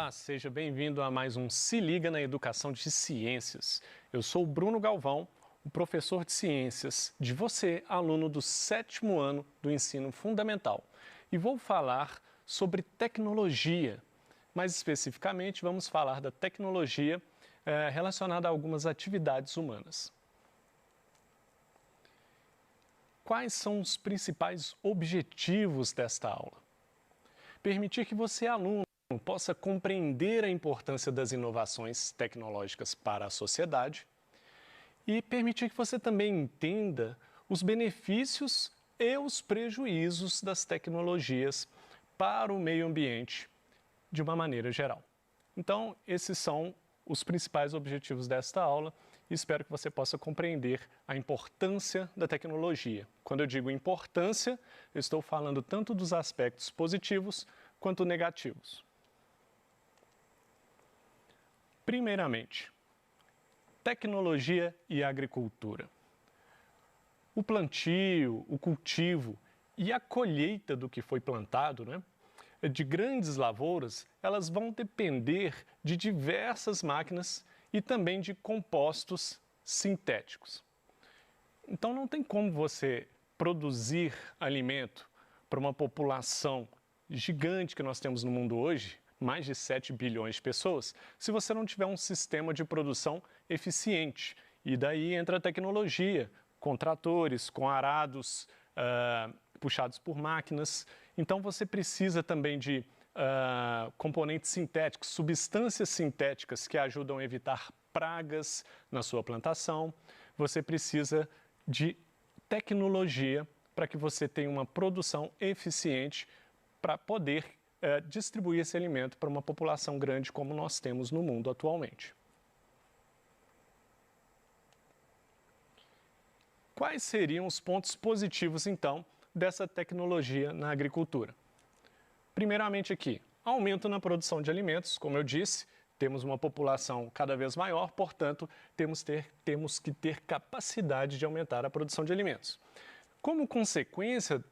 Olá, seja bem-vindo a mais um Se Liga na Educação de Ciências. Eu sou o Bruno Galvão, o professor de Ciências de você, aluno do 7º ano do Ensino Fundamental. E vou falar sobre tecnologia. Mais especificamente, vamos falar da tecnologia relacionada a algumas atividades humanas. Quais são os principais objetivos desta aula? Permitir que você, aluno, possa compreender a importância das inovações tecnológicas para a sociedade e permitir que você também entenda os benefícios e os prejuízos das tecnologias para o meio ambiente de uma maneira geral. Então, esses são os principais objetivos desta aula e espero que você possa compreender a importância da tecnologia. Quando eu digo importância, eu estou falando tanto dos aspectos positivos quanto negativos. Primeiramente, tecnologia e agricultura. O plantio, o cultivo e a colheita do que foi plantado, de grandes lavouras, elas vão depender de diversas máquinas e também de compostos sintéticos. Então não tem como você produzir alimento para uma população gigante que nós temos no mundo hoje, mais de 7 bilhões de pessoas, se você não tiver um sistema de produção eficiente. E daí entra a tecnologia, com tratores, com arados puxados por máquinas. Então você precisa também de componentes sintéticos, substâncias sintéticas que ajudam a evitar pragas na sua plantação. Você precisa de tecnologia para que você tenha uma produção eficiente para poder distribuir esse alimento para uma população grande como nós temos no mundo atualmente. Quais seriam os pontos positivos, então, dessa tecnologia na agricultura? Primeiramente aqui, aumento na produção de alimentos, como eu disse, temos uma população cada vez maior, portanto, temos que ter capacidade de aumentar a produção de alimentos. Como consequência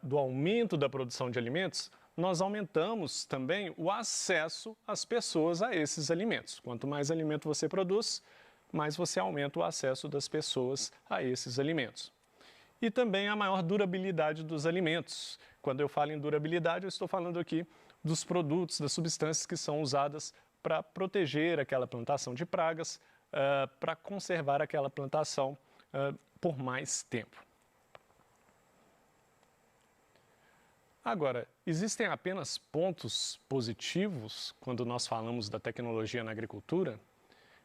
do aumento da produção de alimentos, nós aumentamos também o acesso às pessoas a esses alimentos. Quanto mais alimento você produz, mais você aumenta o acesso das pessoas a esses alimentos. E também a maior durabilidade dos alimentos. Quando eu falo em durabilidade, eu estou falando aqui dos produtos, das substâncias que são usadas para proteger aquela plantação de pragas, para conservar aquela plantação por mais tempo. Agora, existem apenas pontos positivos quando nós falamos da tecnologia na agricultura?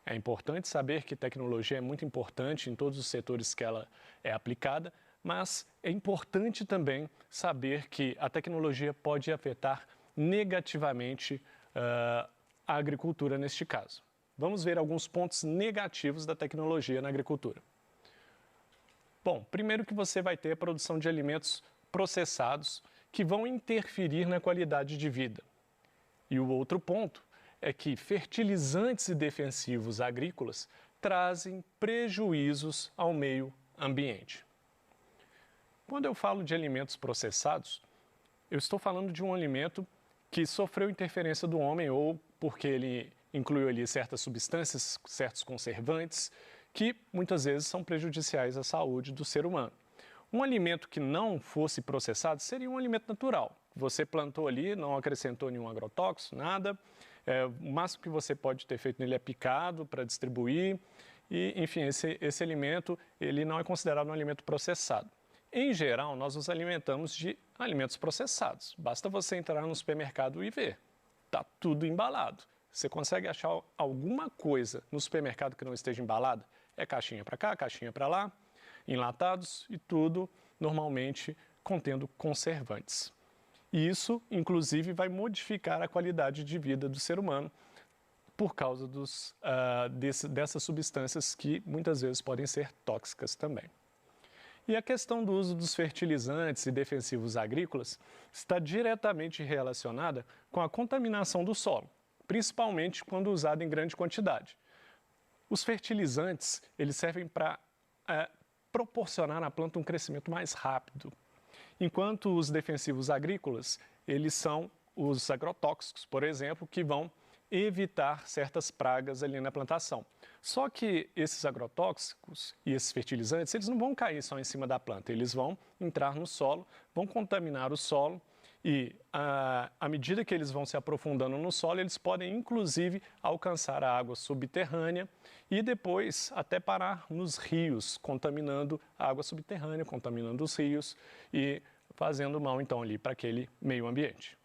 É importante saber que tecnologia é muito importante em todos os setores que ela é aplicada, mas é importante também saber que a tecnologia pode afetar negativamente a agricultura neste caso. Vamos ver alguns pontos negativos da tecnologia na agricultura. Bom, primeiro que você vai ter a produção de alimentos processados que vão interferir na qualidade de vida. E o outro ponto é que fertilizantes e defensivos agrícolas trazem prejuízos ao meio ambiente. Quando eu falo de alimentos processados, eu estou falando de um alimento que sofreu interferência do homem ou porque ele incluiu ali certas substâncias, certos conservantes, que muitas vezes são prejudiciais à saúde do ser humano. Um alimento que não fosse processado seria um alimento natural. Você plantou ali, não acrescentou nenhum agrotóxico, nada. O máximo que você pode ter feito nele é picado para distribuir. E, enfim, esse alimento ele não é considerado um alimento processado. Em geral, nós nos alimentamos de alimentos processados. Basta você entrar no supermercado e ver. Está tudo embalado. Você consegue achar alguma coisa no supermercado que não esteja embalada? É caixinha para cá, caixinha para lá, enlatados e tudo normalmente contendo conservantes. E isso, inclusive, vai modificar a qualidade de vida do ser humano por causa dessas substâncias que muitas vezes podem ser tóxicas também. E a questão do uso dos fertilizantes e defensivos agrícolas está diretamente relacionada com a contaminação do solo, principalmente quando usado em grande quantidade. Os fertilizantes, eles servem para proporcionar à planta um crescimento mais rápido, enquanto os defensivos agrícolas, eles são os agrotóxicos, por exemplo, que vão evitar certas pragas ali na plantação. Só que esses agrotóxicos e esses fertilizantes, eles não vão cair só em cima da planta, eles vão entrar no solo, vão contaminar o solo e, à medida que eles vão se aprofundando no solo, eles podem, inclusive, alcançar a água subterrânea e depois até parar nos rios, contaminando a água subterrânea, contaminando os rios e fazendo mal, então, ali para aquele meio ambiente.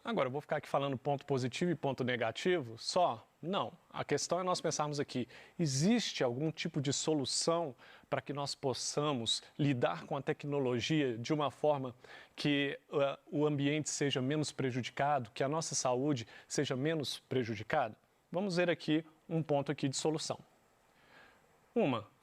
Agora, eu vou ficar aqui falando ponto positivo e ponto negativo só? Não. A questão é nós pensarmos aqui, existe algum tipo de solução para que nós possamos lidar com a tecnologia de uma forma que o ambiente seja menos prejudicado, que a nossa saúde seja menos prejudicada? Vamos ver aqui um ponto aqui de solução.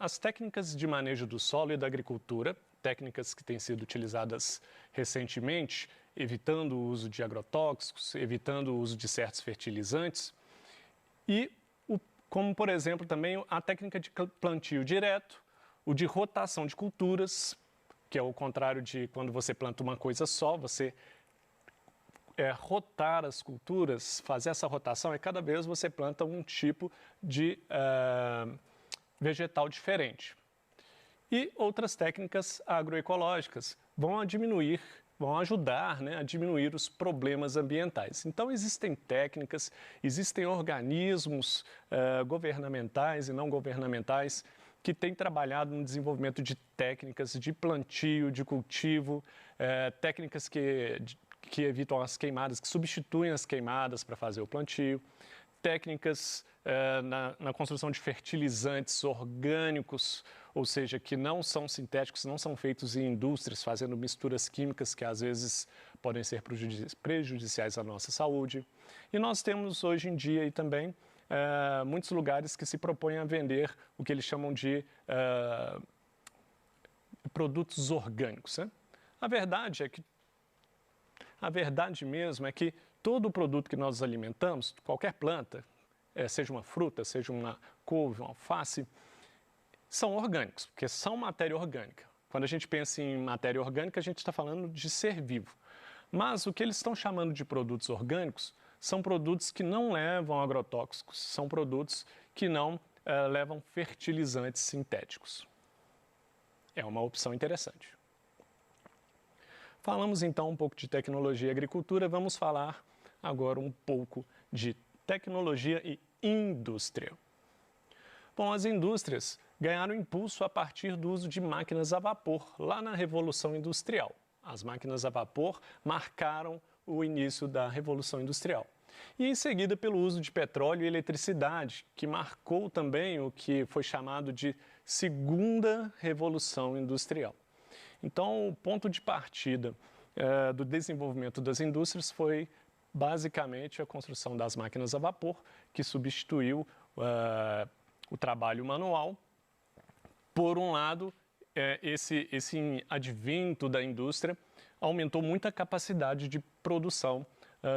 As técnicas de manejo do solo e da agricultura, técnicas que têm sido utilizadas recentemente, evitando o uso de agrotóxicos, evitando o uso de certos fertilizantes, e como, por exemplo, também a técnica de plantio direto, o de rotação de culturas, que é o contrário de quando você planta uma coisa só, você rotar as culturas, fazer essa rotação, cada vez você planta um tipo de vegetal diferente. E outras técnicas agroecológicas vão ajudar, né, a diminuir os problemas ambientais. Então, existem técnicas, existem organismos governamentais e não governamentais que têm trabalhado no desenvolvimento de técnicas de plantio, de cultivo, técnicas que evitam as queimadas, que substituem as queimadas para fazer o plantio, técnicas na construção de fertilizantes orgânicos, ou seja, que não são sintéticos, não são feitos em indústrias, fazendo misturas químicas que às vezes podem ser prejudiciais à nossa saúde. E nós temos hoje em dia também muitos lugares que se propõem a vender o que eles chamam de produtos orgânicos, né? A verdade mesmo é que todo produto que nós alimentamos, qualquer planta, seja uma fruta, seja uma couve, uma alface, são orgânicos, porque são matéria orgânica. Quando a gente pensa em matéria orgânica, a gente está falando de ser vivo. Mas o que eles estão chamando de produtos orgânicos são produtos que não levam agrotóxicos, são produtos que não levam fertilizantes sintéticos. É uma opção interessante. Falamos então um pouco de tecnologia e agricultura, vamos falar agora um pouco de tecnologia e indústria. Bom, as indústrias ganharam impulso a partir do uso de máquinas a vapor, lá na Revolução Industrial. As máquinas a vapor marcaram o início da Revolução Industrial. E em seguida pelo uso de petróleo e eletricidade, que marcou também o que foi chamado de Segunda Revolução Industrial. Então, o ponto de partida do desenvolvimento das indústrias foi basicamente a construção das máquinas a vapor, que substituiu o trabalho manual. Por um lado, esse advento da indústria aumentou muito a capacidade de produção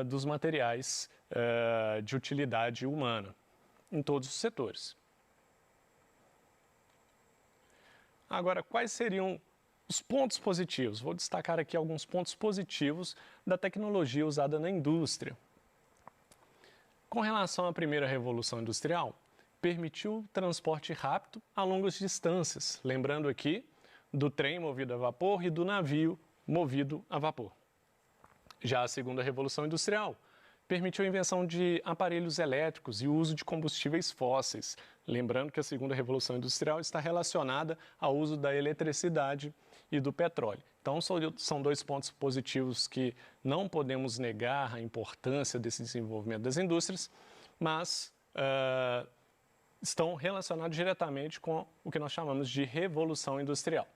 dos materiais de utilidade humana em todos os setores. Agora, quais seriam os pontos positivos? Vou destacar aqui alguns pontos positivos da tecnologia usada na indústria. Com relação à primeira revolução industrial, permitiu o transporte rápido a longas distâncias, lembrando aqui do trem movido a vapor e do navio movido a vapor. Já a segunda revolução industrial permitiu a invenção de aparelhos elétricos e o uso de combustíveis fósseis, lembrando que a segunda revolução industrial está relacionada ao uso da eletricidade e do petróleo. Então, são dois pontos positivos que não podemos negar a importância desse desenvolvimento das indústrias, mas estão relacionados diretamente com o que nós chamamos de revolução industrial.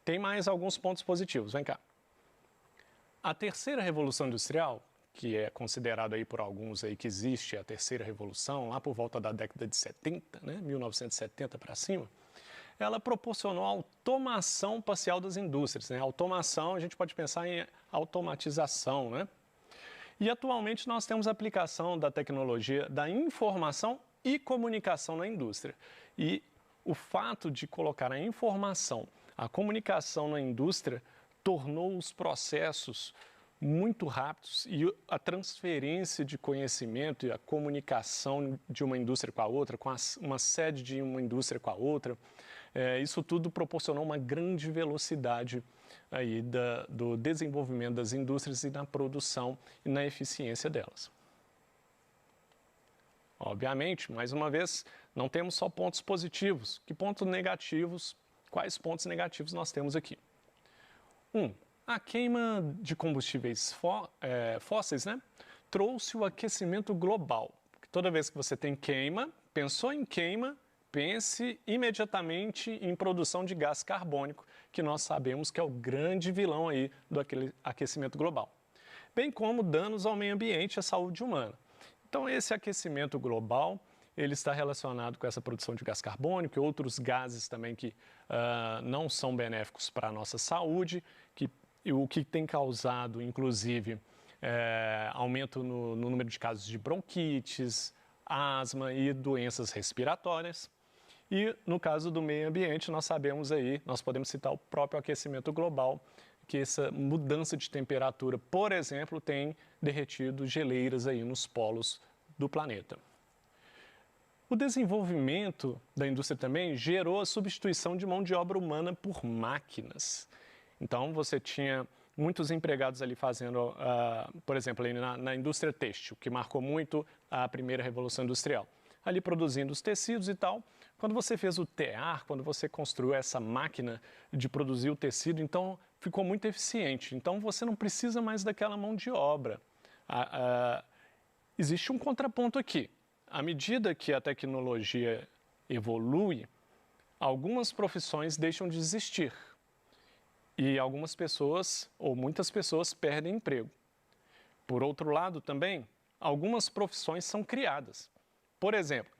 Tem mais alguns pontos positivos, vem cá. A terceira revolução industrial, que é considerado aí por alguns aí que existe a terceira revolução, lá por volta da década de 70, né, 1970 para cima, ela proporcionou a automação parcial das indústrias, né? Automação, a gente pode pensar em automatização, né? E atualmente nós temos a aplicação da tecnologia da informação e comunicação na indústria. E o fato de colocar a informação, a comunicação na indústria tornou os processos muito rápidos e a transferência de conhecimento e a comunicação de uma indústria com a outra, com uma sede de uma indústria com a outra, isso tudo proporcionou uma grande velocidade aí do desenvolvimento das indústrias e na produção e na eficiência delas. Obviamente, mais uma vez, não temos só pontos positivos. Que pontos negativos? Quais pontos negativos nós temos aqui? A queima de combustíveis fósseis, né, trouxe o aquecimento global. Toda vez que você tem queima, pensou em queima, pense imediatamente em produção de gás carbônico, que nós sabemos que é o grande vilão aí do aquecimento global. Bem como danos ao meio ambiente e à saúde humana. Então, esse aquecimento global, ele está relacionado com essa produção de gás carbônico e outros gases também que não são benéficos para a nossa saúde, o que tem causado, inclusive, aumento no número de casos de bronquites, asma e doenças respiratórias. E no caso do meio ambiente, nós sabemos aí, nós podemos citar o próprio aquecimento global, que essa mudança de temperatura, por exemplo, tem derretido geleiras aí nos polos do planeta. O desenvolvimento da indústria também gerou a substituição de mão de obra humana por máquinas. Então, você tinha muitos empregados ali fazendo, por exemplo, ali na indústria têxtil, que marcou muito a primeira revolução industrial. Ali produzindo os tecidos e tal. Quando você fez o tear, quando você construiu essa máquina de produzir o tecido, então ficou muito eficiente. Então, você não precisa mais daquela mão de obra. Existe um contraponto aqui. À medida que a tecnologia evolui, algumas profissões deixam de existir. E algumas pessoas, ou muitas pessoas, perdem emprego. Por outro lado, também, algumas profissões são criadas. Por exemplo,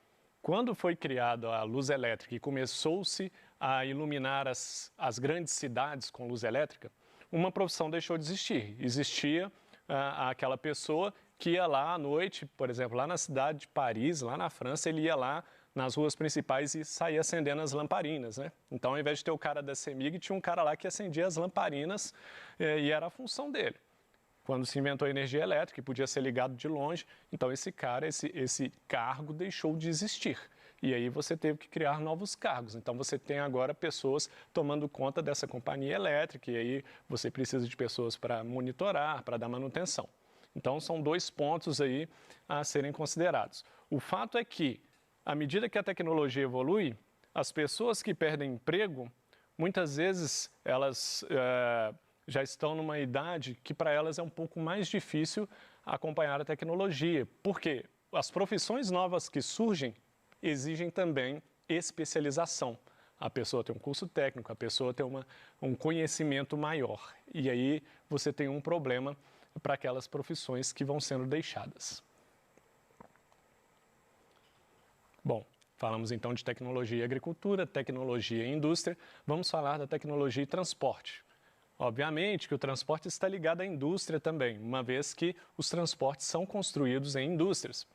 quando foi criada a luz elétrica e começou-se a iluminar as grandes cidades com luz elétrica, uma profissão deixou de existir. Existia aquela pessoa que ia lá à noite, por exemplo, lá na cidade de Paris, lá na França, ele ia lá nas ruas principais e saía acendendo as lamparinas, né? Então, ao invés de ter o cara da CEMIG, tinha um cara lá que acendia as lamparinas e era a função dele. Quando se inventou a energia elétrica, que podia ser ligado de longe, então esse cara, esse cargo deixou de existir. E aí você teve que criar novos cargos. Então você tem agora pessoas tomando conta dessa companhia elétrica e aí você precisa de pessoas para monitorar, para dar manutenção. Então são dois pontos aí a serem considerados. O fato é que, à medida que a tecnologia evolui, as pessoas que perdem emprego, muitas vezes elas já estão numa idade que para elas é um pouco mais difícil acompanhar a tecnologia. Por quê? As profissões novas que surgem exigem também especialização. A pessoa tem um curso técnico, a pessoa tem um conhecimento maior. E aí você tem um problema para aquelas profissões que vão sendo deixadas. Bom, falamos então de tecnologia e agricultura, tecnologia e indústria. Vamos falar da tecnologia e transporte. Obviamente que o transporte está ligado à indústria também, uma vez que os transportes são construídos em indústrias.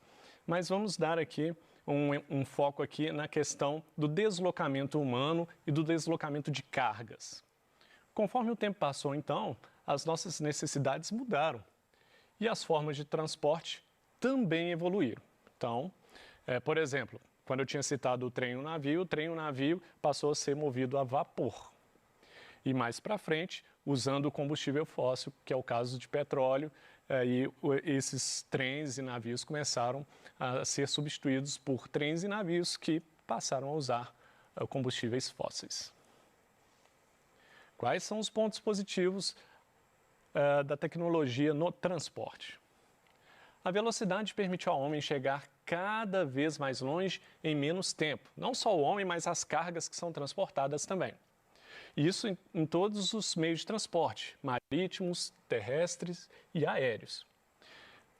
Mas vamos dar aqui um foco aqui na questão do deslocamento humano e do deslocamento de cargas. Conforme o tempo passou, então, as nossas necessidades mudaram e as formas de transporte também evoluíram. Então, por exemplo, quando eu tinha citado o trem e o navio passou a ser movido a vapor. E mais para frente, usando o combustível fóssil, que é o caso de petróleo, e esses trens e navios começaram a ser substituídos por trens e navios que passaram a usar combustíveis fósseis. Quais são os pontos positivos da tecnologia no transporte? A velocidade permite ao homem chegar cada vez mais longe em menos tempo. Não só o homem, mas as cargas que são transportadas também. Isso em todos os meios de transporte, marítimos, terrestres e aéreos.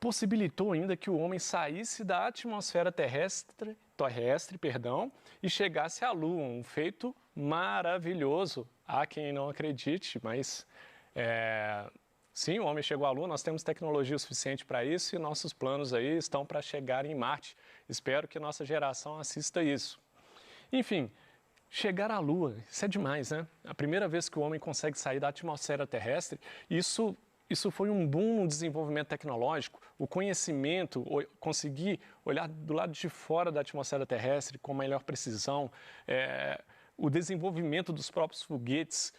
Possibilitou ainda que o homem saísse da atmosfera terrestre, e chegasse à Lua, um feito maravilhoso. Há quem não acredite, mas sim, o homem chegou à Lua, nós temos tecnologia o suficiente para isso e nossos planos aí estão para chegar em Marte. Espero que nossa geração assista isso. Enfim, chegar à Lua, isso é demais, né? A primeira vez que o homem consegue sair da atmosfera terrestre, isso isso foi um boom no desenvolvimento tecnológico, o conhecimento, conseguir olhar do lado de fora da atmosfera terrestre com melhor precisão, o desenvolvimento dos próprios foguetes.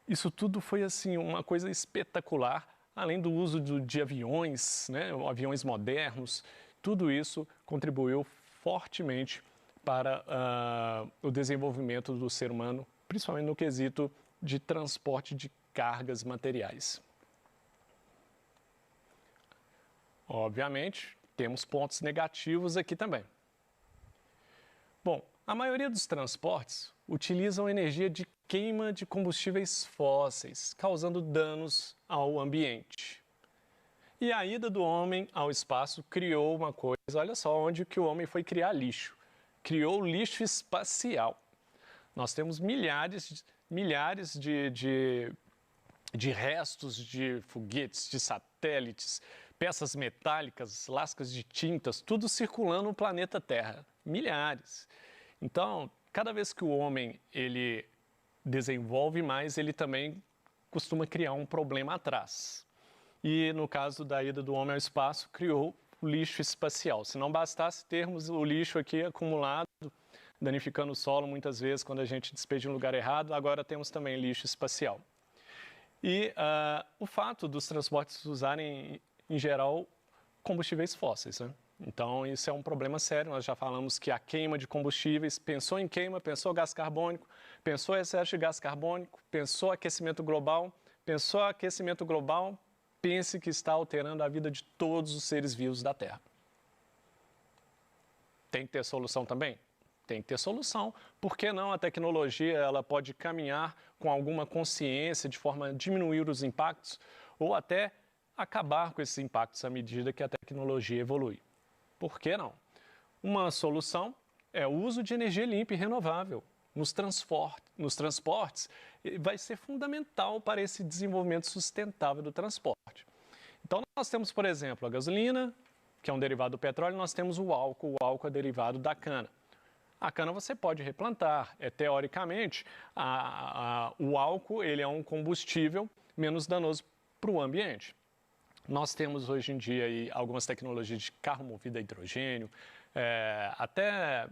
Isso tudo foi assim uma coisa espetacular, além do uso de aviões, né, aviões modernos. Tudo isso contribuiu fortemente para o desenvolvimento do ser humano, principalmente no quesito de transporte de cargas materiais. Obviamente, temos pontos negativos aqui também. Bom, a maioria dos transportes utilizam energia de queima de combustíveis fósseis, causando danos ao ambiente. E a ida do homem ao espaço criou uma coisa, olha só onde que o homem foi criar lixo. Criou lixo espacial. Nós temos milhares de restos de foguetes, de satélites, peças metálicas, lascas de tintas, tudo circulando no planeta Terra. Milhares. Então, cada vez que o homem ele desenvolve mais, ele também costuma criar um problema atrás. E no caso da ida do homem ao espaço, criou o lixo espacial. Se não bastasse termos o lixo aqui acumulado, danificando o solo muitas vezes quando a gente despeja em um lugar errado, agora temos também lixo espacial. E o fato dos transportes usarem, em geral, combustíveis fósseis, né? Então, isso é um problema sério. Nós já falamos que a queima de combustíveis, pensou em queima, pensou gás carbônico, pensou excesso de gás carbônico, pensou aquecimento global, pense que está alterando a vida de todos os seres vivos da Terra. Tem que ter solução também? Tem que ter solução. Por que não a tecnologia ela pode caminhar com alguma consciência de forma a diminuir os impactos ou até acabar com esses impactos à medida que a tecnologia evolui? Por que não? Uma solução é o uso de energia limpa e renovável nos transportes. Vai ser fundamental para esse desenvolvimento sustentável do transporte. Então, nós temos, por exemplo, a gasolina, que é um derivado do petróleo, nós temos o álcool é derivado da cana. A cana você pode replantar. Teoricamente, o álcool ele é um combustível menos danoso para o ambiente. Nós temos hoje em dia aí algumas tecnologias de carro movido a hidrogênio, até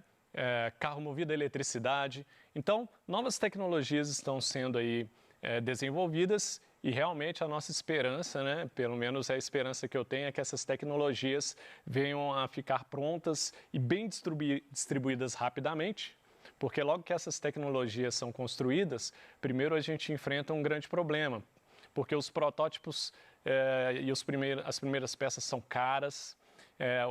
carro movido a eletricidade. Então, novas tecnologias estão sendo aí desenvolvidas e realmente a nossa esperança, né, pelo menos a esperança que eu tenho, é que essas tecnologias venham a ficar prontas e bem distribuídas rapidamente, porque logo que essas tecnologias são construídas, primeiro a gente enfrenta um grande problema, porque os protótipos e as primeiras peças são caras,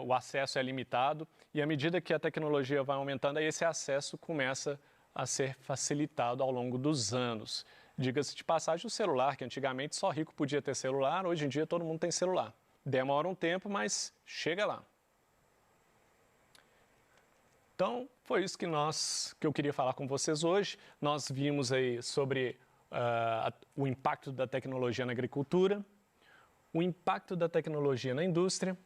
o acesso é limitado e à medida que a tecnologia vai aumentando, aí esse acesso começa a ser facilitado ao longo dos anos. Diga-se de passagem, o celular, que antigamente só rico podia ter celular, hoje em dia todo mundo tem celular. Demora um tempo, mas chega lá. Então, foi isso que eu queria falar com vocês hoje. Nós vimos aí sobre o impacto da tecnologia na agricultura, o impacto da tecnologia na indústria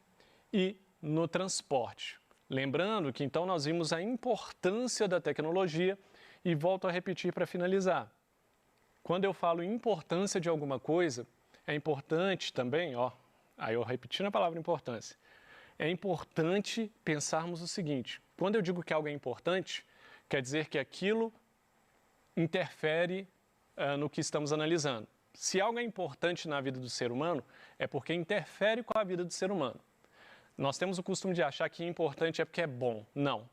e no transporte. Lembrando que então nós vimos a importância da tecnologia e volto a repetir para finalizar. Quando eu falo importância de alguma coisa, é importante também, aí eu repetindo a palavra importância, é importante pensarmos o seguinte: quando eu digo que algo é importante, quer dizer que aquilo interfere no que estamos analisando. Se algo é importante na vida do ser humano, é porque interfere com a vida do ser humano. Nós temos o costume de achar que importante é porque é bom. Não.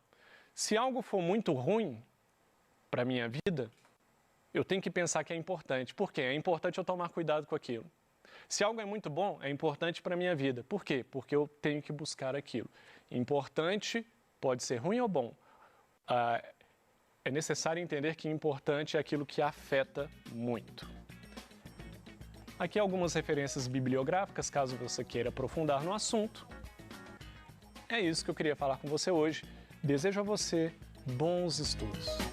Se algo for muito ruim para a minha vida, eu tenho que pensar que é importante. Por quê? É importante eu tomar cuidado com aquilo. Se algo é muito bom, é importante para a minha vida. Por quê? Porque eu tenho que buscar aquilo. Importante pode ser ruim ou bom. É necessário entender que importante é aquilo que afeta muito. Aqui algumas referências bibliográficas, caso você queira aprofundar no assunto. É isso que eu queria falar com você hoje. Desejo a você bons estudos.